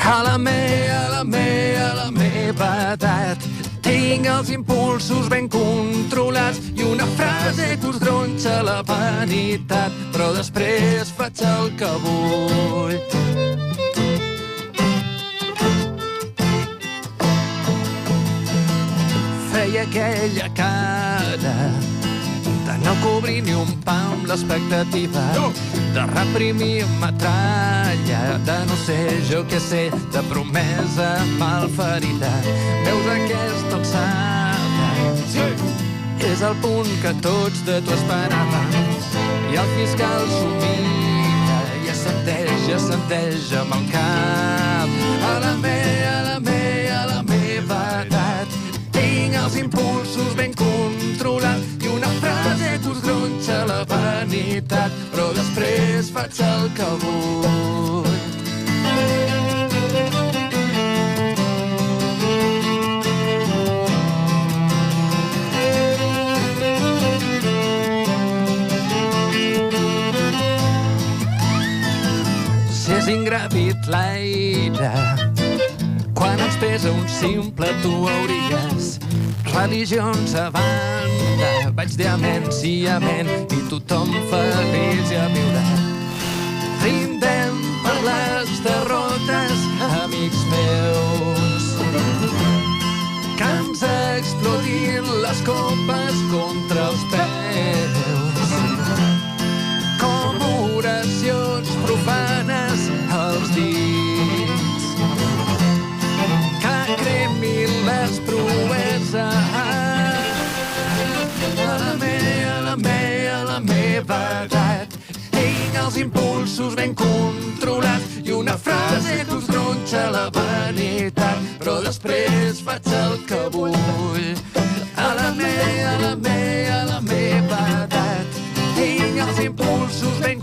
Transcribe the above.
A la meva edat tinc els impulsos ben controlats i una frase que us gronxa la vanitat, però després faig el que vull. Feia aquella cara de no cobrir ni un pam l'expectativa, de reprimir metralla, de no ser jo què sé, de promesa malferida. Veus aquesta alçada? Sí! És el punt que tots de tu esperàvem. I el fiscal s'ho mira i assenteix amb el cap. A la meva edat tinc els impulsos ben controlats i una frase que us gronxa la vanitat, però després faig el que vull. Si és ingràvid l'aire, quan ens pesa un simple tu hauries. Religions a banda, vaig dir amén, sí, amén, i tothom feliç i a viure. Brindem per les derrotes, amics meus, que ens explotin les copes contra els peus, com oracions profanes als dits, que cremin les proeses. A la meva edat tinc els impulsos ben controlats i una frase que us gronxa la vanitat, però després faig el que vull. A la meva edat tinc els impulsos ben